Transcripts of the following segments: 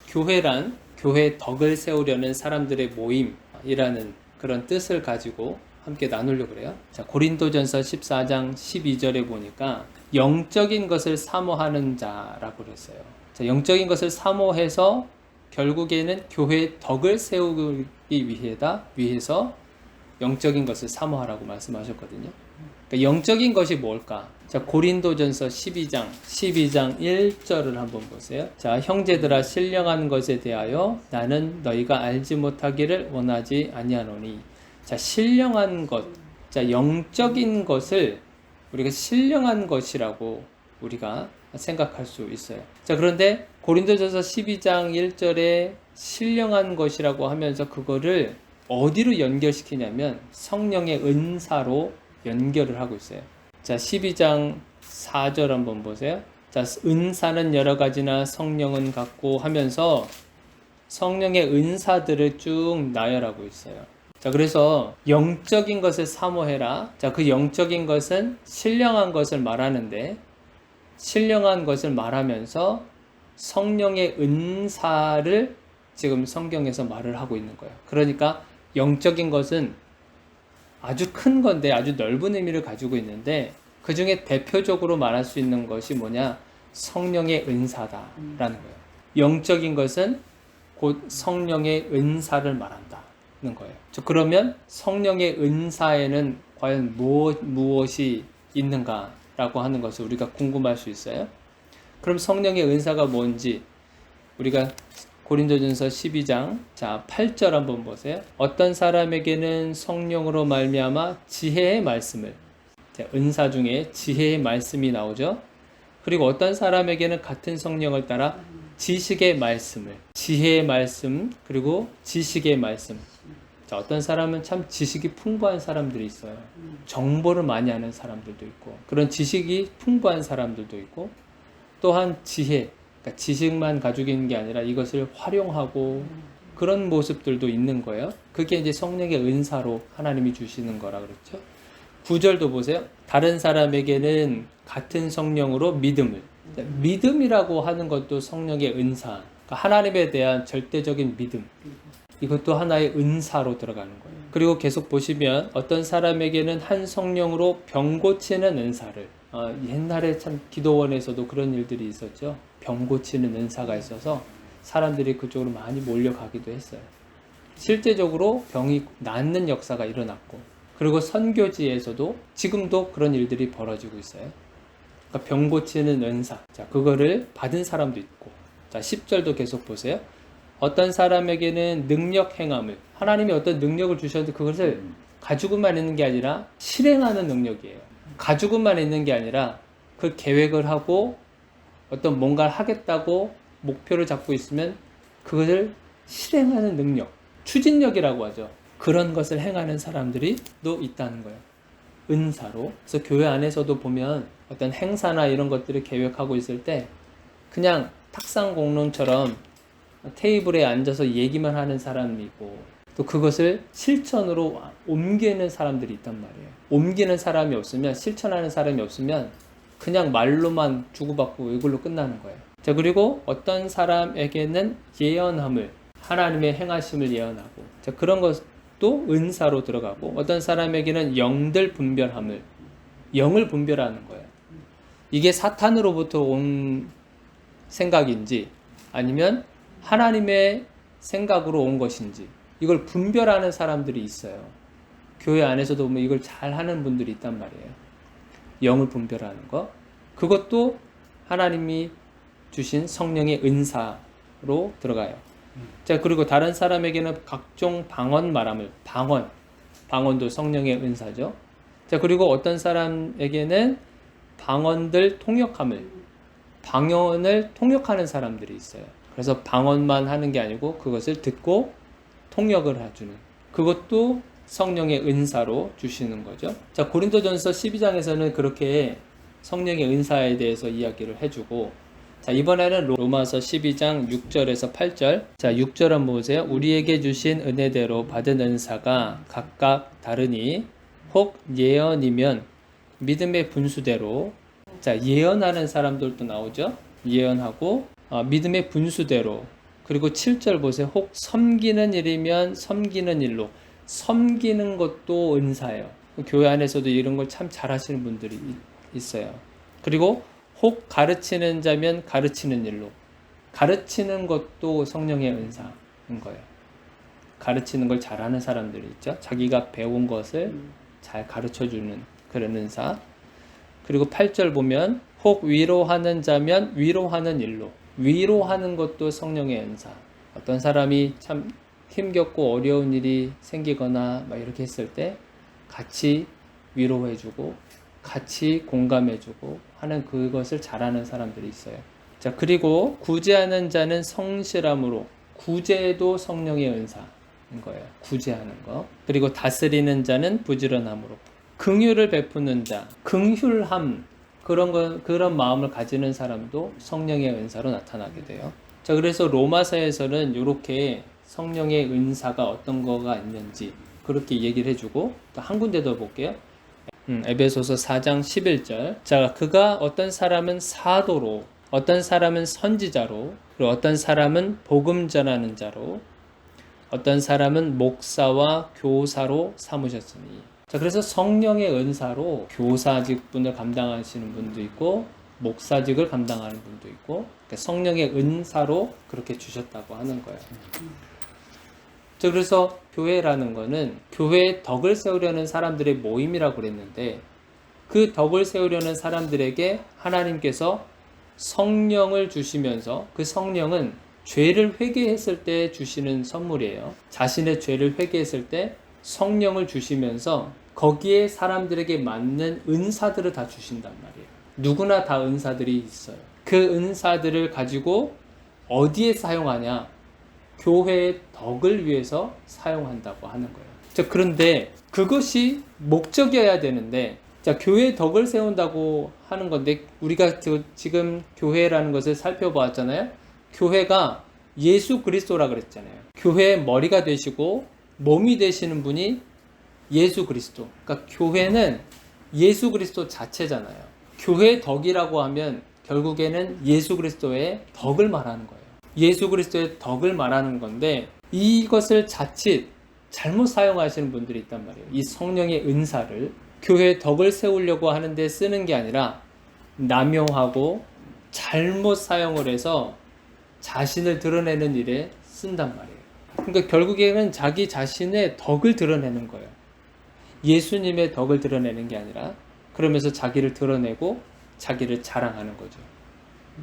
교회란 교회 덕을 세우려는 사람들의 모임이라는 그런 뜻을 가지고 함께 나누려고 그래요. 자, 고린도전서 14장 12절에 보니까 영적인 것을 사모하는 자라고 그랬어요. 자, 영적인 것을 사모해서 결국에는 교회의 덕을 세우기 위해서 영적인 것을 사모하라고 말씀하셨거든요. 그러니까 영적인 것이 뭘까? 자, 고린도전서 12장 1절을 한번 보세요. 자, 형제들아, 신령한 것에 대하여 나는 너희가 알지 못하기를 원하지 아니하노니. 자, 신령한 것. 자, 영적인 것을 우리가 신령한 것이라고 우리가 생각할 수 있어요. 자, 그런데 고린도전서 12장 1절에 신령한 것이라고 하면서 그거를 어디로 연결시키냐면 성령의 은사로 연결을 하고 있어요. 자, 12장 4절 한번 보세요. 자, 은사는 여러 가지나 성령은 같고 하면서 성령의 은사들을 쭉 나열하고 있어요. 자, 그래서 영적인 것을 사모해라. 자, 그 영적인 것은 신령한 것을 말하는데, 신령한 것을 말하면서 성령의 은사를 지금 성경에서 말을 하고 있는 거예요. 그러니까 영적인 것은 아주 큰 건데 아주 넓은 의미를 가지고 있는데, 그 중에 대표적으로 말할 수 있는 것이 뭐냐? 성령의 은사다라는 거예요. 영적인 것은 곧 성령의 은사를 말한다는 거예요. 그러면 성령의 은사에는 과연 무엇이 있는가라고 하는 것을 우리가 궁금할 수 있어요. 그럼 성령의 은사가 뭔지 우리가 고린도전서 12장 자 8절 한번 보세요. 어떤 사람에게는 성령으로 말미암아 지혜의 말씀을, 자, 은사 중에 지혜의 말씀이 나오죠. 그리고 어떤 사람에게는 같은 성령을 따라 지식의 말씀을, 지혜의 말씀 그리고 지식의 말씀. 자, 어떤 사람은 참 지식이 풍부한 사람들이 있어요. 정보를 많이 아는 사람들도 있고, 그런 지식이 풍부한 사람들도 있고, 또한 지혜, 그러니까 지식만 가지고 있는 게 아니라 이것을 활용하고 그런 모습들도 있는 거예요. 그게 이제 성령의 은사로 하나님이 주시는 거라 그랬죠. 9절도 보세요. 다른 사람에게는 같은 성령으로 믿음을. 믿음이라고 하는 것도 성령의 은사. 그러니까 하나님에 대한 절대적인 믿음. 이것도 하나의 은사로 들어가는 거예요. 그리고 계속 보시면 어떤 사람에게는 한 성령으로 병 고치는 은사를. 옛날에 참 기도원에서도 그런 일들이 있었죠. 병 고치는 은사가 있어서 사람들이 그쪽으로 많이 몰려가기도 했어요. 실제적으로 병이 낫는 역사가 일어났고, 그리고 선교지에서도 지금도 그런 일들이 벌어지고 있어요. 그러니까 병 고치는 은사. 자, 그거를 받은 사람도 있고. 자, 10절도 계속 보세요. 어떤 사람에게는 능력 행함을, 하나님이 어떤 능력을 주셨는데 그것을 가지고만 있는 게 아니라 실행하는 능력이에요. 가지고만 있는 게 아니라 그 계획을 하고 어떤 뭔가를 하겠다고 목표를 잡고 있으면 그것을 실행하는 능력, 추진력이라고 하죠. 그런 것을 행하는 사람들이 또 있다는 거예요. 은사로. 그래서 교회 안에서도 보면 어떤 행사나 이런 것들을 계획하고 있을 때 그냥 탁상 공론처럼 테이블에 앉아서 얘기만 하는 사람이 있고, 또 그것을 실천으로 옮기는 사람들이 있단 말이에요. 옮기는 사람이 없으면, 실천하는 사람이 없으면 그냥 말로만 주고받고 이걸로 끝나는 거예요. 자, 그리고 어떤 사람에게는 예언함을, 하나님의 행하심을 예언하고, 자, 그런 것도 은사로 들어가고, 어떤 사람에게는 영들 분별함을, 영을 분별하는 거예요. 이게 사탄으로부터 온 생각인지 아니면 하나님의 생각으로 온 것인지, 이걸 분별하는 사람들이 있어요. 교회 안에서도 보면 이걸 잘 하는 분들이 있단 말이에요. 영을 분별하는 것. 그것도 하나님이 주신 성령의 은사로 들어가요. 자, 그리고 다른 사람에게는 각종 방언 말함을, 방언도 성령의 은사죠. 자, 그리고 어떤 사람에게는 방언들 통역함을, 방언을 통역하는 사람들이 있어요. 그래서 방언만 하는 게 아니고 그것을 듣고 통역을 해주는, 그것도 성령의 은사로 주시는 거죠. 자, 고린도전서 12장에서는 그렇게 성령의 은사에 대해서 이야기를 해주고, 자, 이번에는 로마서 12장 6절에서 8절. 자, 6절 한번 보세요. 우리에게 주신 은혜대로 받은 은사가 각각 다르니 혹 예언이면 믿음의 분수대로. 자, 예언하는 사람들도 나오죠. 예언하고 믿음의 분수대로, 그리고 7절 보세요. 혹 섬기는 일이면 섬기는 일로. 섬기는 것도 은사예요. 교회 안에서도 이런 걸 참 잘하시는 분들이 있어요. 그리고 혹 가르치는 자면 가르치는 일로. 가르치는 것도 성령의 은사인 거예요. 가르치는 걸 잘하는 사람들이 있죠. 자기가 배운 것을 잘 가르쳐주는 그런 은사. 그리고 8절 보면 혹 위로하는 자면 위로하는 일로. 위로하는 것도 성령의 은사. 어떤 사람이 참 힘겹고 어려운 일이 생기거나 막 이렇게 했을 때 같이 위로해주고 같이 공감해주고 하는 그것을 잘하는 사람들이 있어요. 자, 그리고 구제하는 자는 성실함으로. 구제도 성령의 은사인 거예요. 구제하는 거. 그리고 다스리는 자는 부지런함으로. 긍휼을 베푸는 자, 긍휼함, 그런 마음을 가지는 사람도 성령의 은사로 나타나게 돼요. 자, 그래서 로마서에서는 이렇게 성령의 은사가 어떤 거가 있는지 그렇게 얘기를 해주고, 또 한 군데 더 볼게요. 에베소서 4장 11절. 자, 그가 어떤 사람은 사도로, 어떤 사람은 선지자로, 그리고 어떤 사람은 복음 전하는 자로, 어떤 사람은 목사와 교사로 삼으셨으니. 자, 그래서 성령의 은사로 교사직분을 감당하시는 분도 있고 목사직을 감당하는 분도 있고, 그러니까 성령의 은사로 그렇게 주셨다고 하는 거예요. 자, 그래서 교회라는 거는 교회의 덕을 세우려는 사람들의 모임이라고 그랬는데, 그 덕을 세우려는 사람들에게 하나님께서 성령을 주시면서, 그 성령은 죄를 회개했을 때 주시는 선물이에요. 자신의 죄를 회개했을 때 성령을 주시면서 거기에 사람들에게 맞는 은사들을 다 주신단 말이에요. 누구나 다 은사들이 있어요. 그 은사들을 가지고 어디에 사용하냐? 교회의 덕을 위해서 사용한다고 하는 거예요. 자, 그런데 그것이 목적이어야 되는데, 자, 교회의 덕을 세운다고 하는 건데, 우리가 지금 교회라는 것을 살펴보았잖아요. 교회가 예수 그리스도라 그랬잖아요. 교회의 머리가 되시고 몸이 되시는 분이 예수 그리스도. 그러니까 교회는 예수 그리스도 자체잖아요. 교회의 덕이라고 하면 결국에는 예수 그리스도의 덕을 말하는 거예요. 예수 그리스도의 덕을 말하는 건데, 이것을 자칫 잘못 사용하시는 분들이 있단 말이에요. 이 성령의 은사를 교회의 덕을 세우려고 하는데 쓰는 게 아니라 남용하고 잘못 사용을 해서 자신을 드러내는 일에 쓴단 말이에요. 그러니까 결국에는 자기 자신의 덕을 드러내는 거예요. 예수님의 덕을 드러내는 게 아니라, 그러면서 자기를 드러내고 자기를 자랑하는 거죠.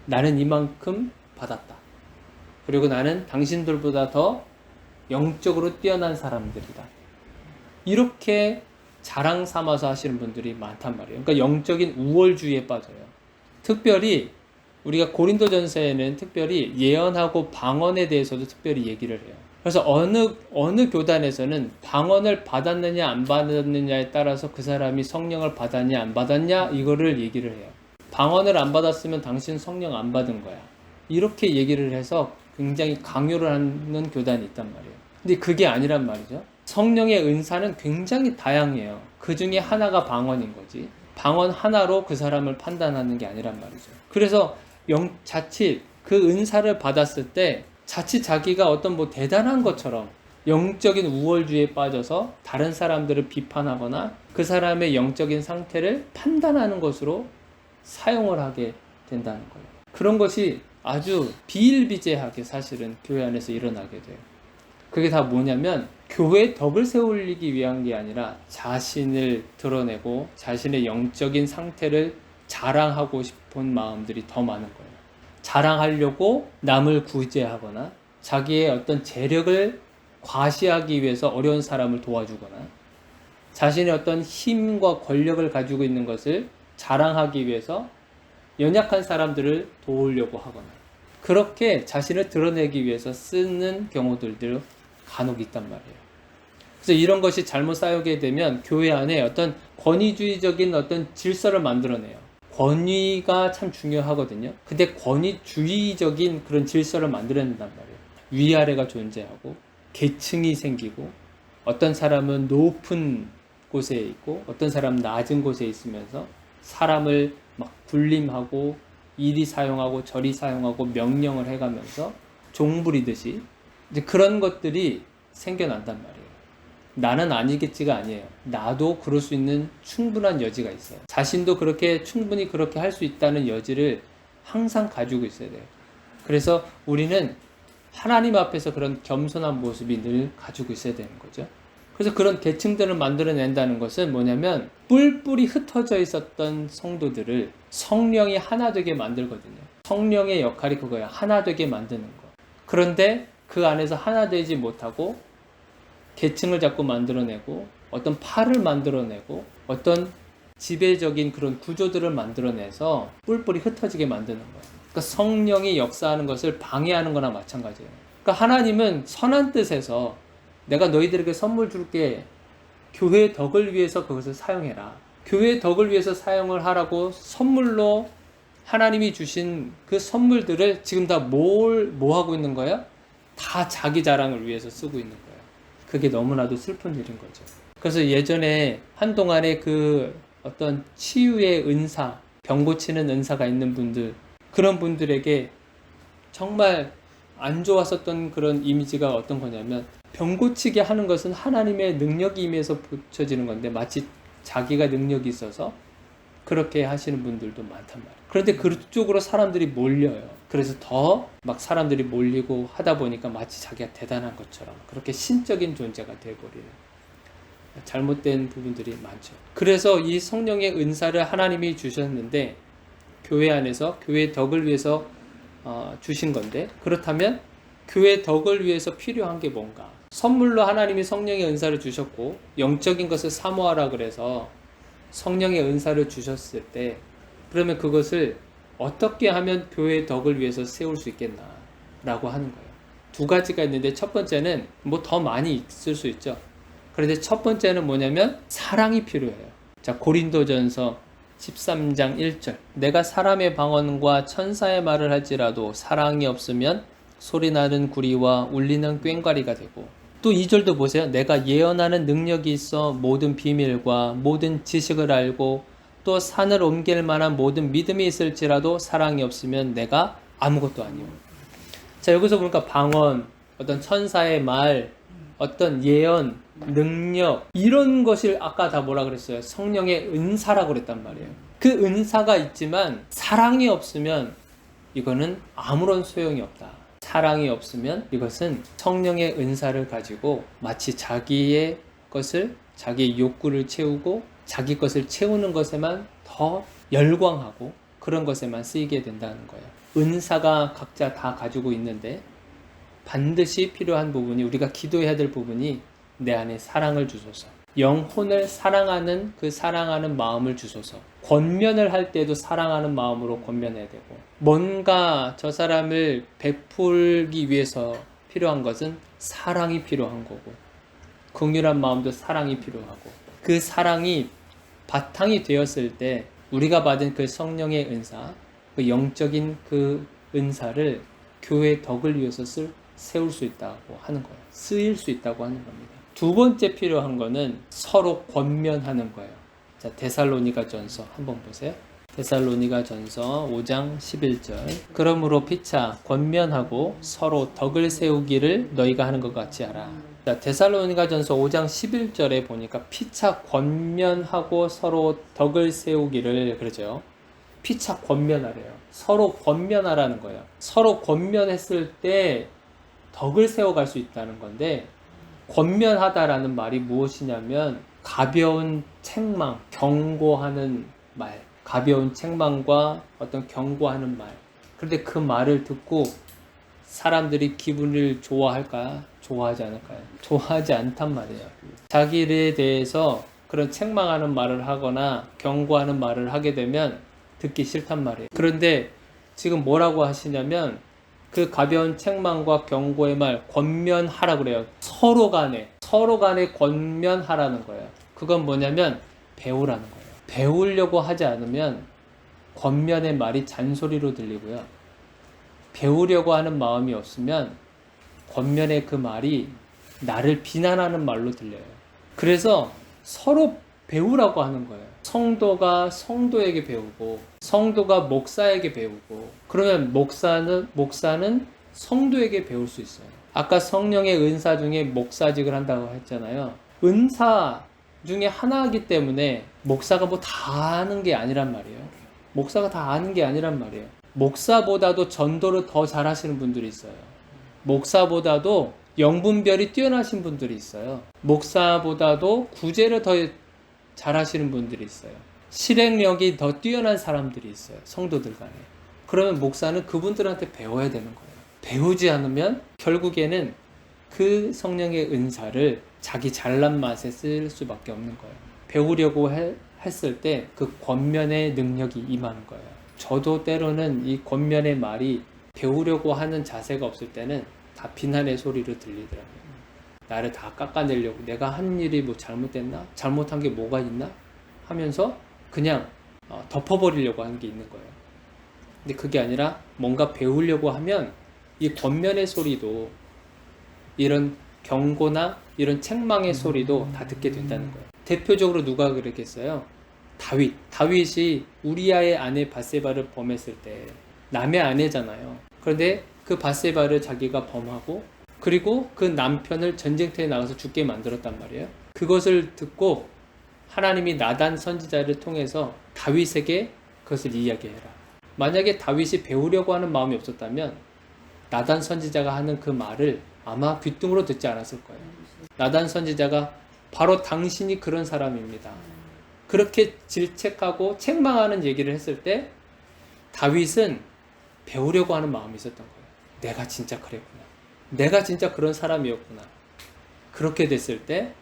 나는 이만큼 받았다. 그리고 나는 당신들보다 더 영적으로 뛰어난 사람들이다. 이렇게 자랑 삼아서 하시는 분들이 많단 말이에요. 그러니까 영적인 우월주의에 빠져요. 특별히 우리가 고린도전서에는 특별히 예언하고 방언에 대해서도 특별히 얘기를 해요. 그래서 어느 교단에서는 방언을 받았느냐 안 받았느냐에 따라서 그 사람이 성령을 받았냐 안 받았냐 이거를 얘기를 해요. 방언을 안 받았으면 당신 성령 안 받은 거야. 이렇게 얘기를 해서 굉장히 강요를 하는 교단이 있단 말이에요. 근데 그게 아니란 말이죠. 성령의 은사는 굉장히 다양해요. 그 중에 하나가 방언인 거지. 방언 하나로 그 사람을 판단하는 게 아니란 말이죠. 그래서 자칫 그 은사를 받았을 때 자칫 자기가 어떤 뭐 대단한 것처럼 영적인 우월주의에 빠져서 다른 사람들을 비판하거나 그 사람의 영적인 상태를 판단하는 것으로 사용을 하게 된다는 거예요. 그런 것이 아주 비일비재하게 사실은 교회 안에서 일어나게 돼요. 그게 다 뭐냐면 교회의 덕을 세우기 위한 게 아니라 자신을 드러내고 자신의 영적인 상태를 자랑하고 싶은 마음들이 더 많은 거예요. 자랑하려고 남을 구제하거나 자기의 어떤 재력을 과시하기 위해서 어려운 사람을 도와주거나 자신의 어떤 힘과 권력을 가지고 있는 것을 자랑하기 위해서 연약한 사람들을 도우려고 하거나 그렇게 자신을 드러내기 위해서 쓰는 경우들도 간혹 있단 말이에요. 그래서 이런 것이 잘못 쌓이게 되면 교회 안에 어떤 권위주의적인 어떤 질서를 만들어내요. 권위가 참 중요하거든요. 근데 권위주의적인 그런 질서를 만들어낸단 말이에요. 위아래가 존재하고 계층이 생기고 어떤 사람은 높은 곳에 있고 어떤 사람은 낮은 곳에 있으면서 사람을 막 군림하고 이리 사용하고 저리 사용하고 명령을 해가면서 종 부리듯이 이제 그런 것들이 생겨난단 말이에요. 나는 아니겠지가 아니에요. 나도 그럴 수 있는 충분한 여지가 있어요. 자신도 그렇게 충분히 그렇게 할 수 있다는 여지를 항상 가지고 있어야 돼요. 그래서 우리는 하나님 앞에서 그런 겸손한 모습이 늘 가지고 있어야 되는 거죠. 그래서 그런 계층들을 만들어낸다는 것은 뭐냐면 뿔뿔이 흩어져 있었던 성도들을 성령이 하나 되게 만들거든요. 성령의 역할이 그거예요. 하나 되게 만드는 거. 그런데 그 안에서 하나 되지 못하고 계층을 자꾸 만들어내고 어떤 팔을 만들어내고 어떤 지배적인 그런 구조들을 만들어내서 뿔뿔이 흩어지게 만드는 거예요. 그러니까 성령이 역사하는 것을 방해하는 거나 마찬가지예요. 그러니까 하나님은 선한 뜻에서 내가 너희들에게 선물 줄게. 교회의 덕을 위해서 그것을 사용해라. 교회의 덕을 위해서 사용을 하라고 선물로 하나님이 주신 그 선물들을 지금 다 뭐 하고 있는 거야? 다 자기 자랑을 위해서 쓰고 있는 거예요. 그게 너무나도 슬픈 일인 거죠. 그래서 예전에 한동안에 그 어떤 치유의 은사, 병 고치는 은사가 있는 분들, 그런 분들에게 정말 안 좋았었던 그런 이미지가 어떤 거냐면 병 고치게 하는 것은 하나님의 능력이 임해서 붙여지는 건데 마치 자기가 능력이 있어서 그렇게 하시는 분들도 많단 말이에요. 그런데 그쪽으로 사람들이 몰려요. 그래서 더 막 사람들이 몰리고 하다 보니까 마치 자기가 대단한 것처럼 그렇게 신적인 존재가 되어버리는 잘못된 부분들이 많죠. 그래서 이 성령의 은사를 하나님이 주셨는데 교회 안에서 교회의 덕을 위해서 주신 건데, 그렇다면 교회의 덕을 위해서 필요한 게 뭔가? 선물로 하나님이 성령의 은사를 주셨고 영적인 것을 사모하라 그래서 성령의 은사를 주셨을 때 그러면 그것을 어떻게 하면 교회의 덕을 위해서 세울 수 있겠나 라고 하는 거예요. 두 가지가 있는데 첫 번째는 뭐 더 많이 있을 수 있죠. 그런데 첫 번째는 뭐냐면 사랑이 필요해요. 자, 고린도전서 13장 1절. 내가 사람의 방언과 천사의 말을 할지라도 사랑이 없으면 소리나는 구리와 울리는 꽹과리가 되고, 또 2절도 보세요. 내가 예언하는 능력이 있어 모든 비밀과 모든 지식을 알고 또 산을 옮길 만한 모든 믿음이 있을지라도 사랑이 없으면 내가 아무것도 아니오. 자, 여기서 보니까 방언, 어떤 천사의 말, 어떤 예언, 능력, 이런 것을 아까 다 뭐라 그랬어요? 성령의 은사라고 그랬단 말이에요. 그 은사가 있지만 사랑이 없으면 이거는 아무런 소용이 없다. 사랑이 없으면 이것은 성령의 은사를 가지고 마치 자기의 것을, 자기의 욕구를 채우고 자기 것을 채우는 것에만 더 열광하고 그런 것에만 쓰이게 된다는 거예요. 은사가 각자 다 가지고 있는데 반드시 필요한 부분이, 우리가 기도해야 될 부분이 내 안에 사랑을 주소서. 영혼을 사랑하는 그 사랑하는 마음을 주소서. 권면을 할 때도 사랑하는 마음으로 권면해야 되고, 뭔가 저 사람을 베풀기 위해서 필요한 것은 사랑이 필요한 거고, 긍휼한 마음도 사랑이 필요하고, 그 사랑이 바탕이 되었을 때 우리가 받은 그 성령의 은사, 그 영적인 그 은사를 교회의 덕을 위해서 세울 수 있다고 하는 거예요. 쓰일 수 있다고 하는 겁니다. 두 번째 필요한 거는 서로 권면하는 거예요. 자, 데살로니가전서 한번 보세요. 데살로니가전서 5장 11절. 그러므로 피차 권면하고 서로 덕을 세우기를 너희가 하는 것 같이 하라. 자, 데살로니가전서 5장 11절에 보니까 피차 권면하고 서로 덕을 세우기를 그러죠. 피차 권면하래요. 서로 권면하라는 거예요. 서로 권면했을 때 덕을 세워갈 수 있다는 건데, 권면하다라는 말이 무엇이냐면 가벼운 책망, 경고하는 말, 가벼운 책망과 어떤 경고하는 말. 그런데 그 말을 듣고 사람들이 기분을 좋아할까? 좋아하지 않을까요? 좋아하지 않단 말이에요. 자기에 대해서 그런 책망하는 말을 하거나 경고하는 말을 하게 되면 듣기 싫단 말이에요. 그런데 지금 뭐라고 하시냐면 그 가벼운 책망과 경고의 말, 권면하라 그래요. 서로 간에 권면하라는 거예요. 그건 뭐냐면 배우라는 거예요. 배우려고 하지 않으면 권면의 말이 잔소리로 들리고요. 배우려고 하는 마음이 없으면 권면의 그 말이 나를 비난하는 말로 들려요. 그래서 서로 배우라고 하는 거예요. 성도가 성도에게 배우고 성도가 목사에게 배우고, 그러면 목사는 성도에게 배울 수 있어요. 아까 성령의 은사 중에 목사직을 한다고 했잖아요. 은사 중에 하나이기 때문에 목사가 뭐 다 아는 게 아니란 말이에요. 목사가 다 아는 게 아니란 말이에요. 목사보다도 전도를 더 잘하시는 분들이 있어요. 목사보다도 영분별이 뛰어나신 분들이 있어요. 목사보다도 구제를 더 잘하시는 분들이 있어요. 실행력이 더 뛰어난 사람들이 있어요. 성도들 간에. 그러면 목사는 그분들한테 배워야 되는 거예요. 배우지 않으면 결국에는 그 성령의 은사를 자기 잘난 맛에 쓸 수밖에 없는 거예요. 배우려고 했을 때 그 권면의 능력이 임하는 거예요. 저도 때로는 이 권면의 말이 배우려고 하는 자세가 없을 때는 다 비난의 소리로 들리더라고요. 나를 다 깎아내려고, 내가 한 일이 뭐 잘못됐나? 잘못한 게 뭐가 있나? 하면서 그냥 덮어버리려고 하는 게 있는 거예요. 근데 그게 아니라 뭔가 배우려고 하면 이 권면의 소리도, 이런 경고나 이런 책망의 소리도 다 듣게 된다는 거예요. 대표적으로 누가 그랬겠어요? 다윗이 우리아의 아내 밧세바를 범했을 때 남의 아내잖아요. 그런데 그 밧세바를 자기가 범하고 그리고 그 남편을 전쟁터에 나가서 죽게 만들었단 말이에요. 그것을 듣고 하나님이 나단 선지자를 통해서 다윗에게 그것을 이야기해라. 만약에 다윗이 배우려고 하는 마음이 없었다면 나단 선지자가 하는 그 말을 아마 귀뚱으로 듣지 않았을 거예요. 나단 선지자가 바로 당신이 그런 사람입니다. 그렇게 질책하고 책망하는 얘기를 했을 때 다윗은 배우려고 하는 마음이 있었던 거예요. 내가 진짜 그랬구나. 내가 진짜 그런 사람이었구나. 그렇게 됐을 때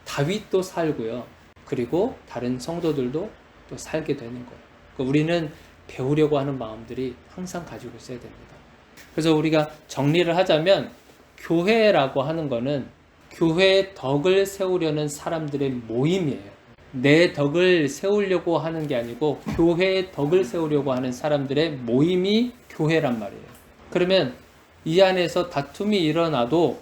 다윗도 살고요. 그리고 다른 성도들도 또 살게 되는 거예요. 그러니까 우리는 배우려고 하는 마음들이 항상 가지고 있어야 됩니다. 그래서 우리가 정리를 하자면 교회라고 하는 거는 교회의 덕을 세우려는 사람들의 모임이에요. 내 덕을 세우려고 하는 게 아니고 교회의 덕을 세우려고 하는 사람들의 모임이 교회란 말이에요. 그러면 이 안에서 다툼이 일어나도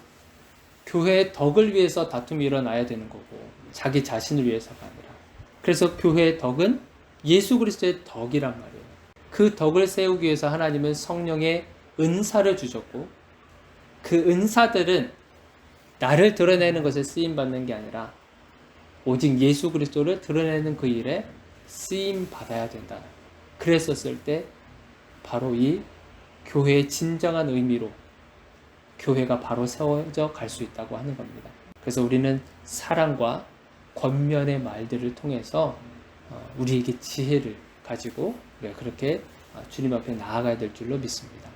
교회의 덕을 위해서 다툼이 일어나야 되는 거고 자기 자신을 위해서가 아니라. 그래서 교회의 덕은 예수 그리스도의 덕이란 말이에요. 그 덕을 세우기 위해서 하나님은 성령의 은사를 주셨고 그 은사들은 나를 드러내는 것에 쓰임받는 게 아니라 오직 예수 그리스도를 드러내는 그 일에 쓰임받아야 된다. 그랬었을 때 바로 이 교회의 진정한 의미로 교회가 바로 세워져 갈 수 있다고 하는 겁니다. 그래서 우리는 사랑과 권면의 말들을 통해서 우리에게 지혜를 가지고 우리가 그렇게 주님 앞에 나아가야 될 줄로 믿습니다.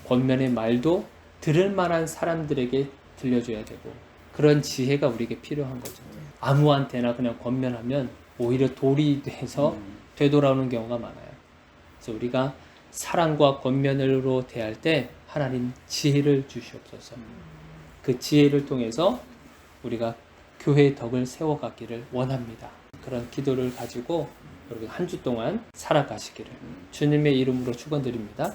권면의 말도 들을 만한 사람들에게 들려줘야 되고 그런 지혜가 우리에게 필요한 거죠. 아무한테나 그냥 권면하면 오히려 돌이 돼서 되돌아오는 경우가 많아요. 그래서 우리가 사랑과 권면으로 대할 때 하나님 지혜를 주시옵소서. 그 지혜를 통해서 우리가 교회의 덕을 세워가기를 원합니다. 그런 기도를 가지고 여러분 한 주 동안 살아가시기를 주님의 이름으로 축원드립니다.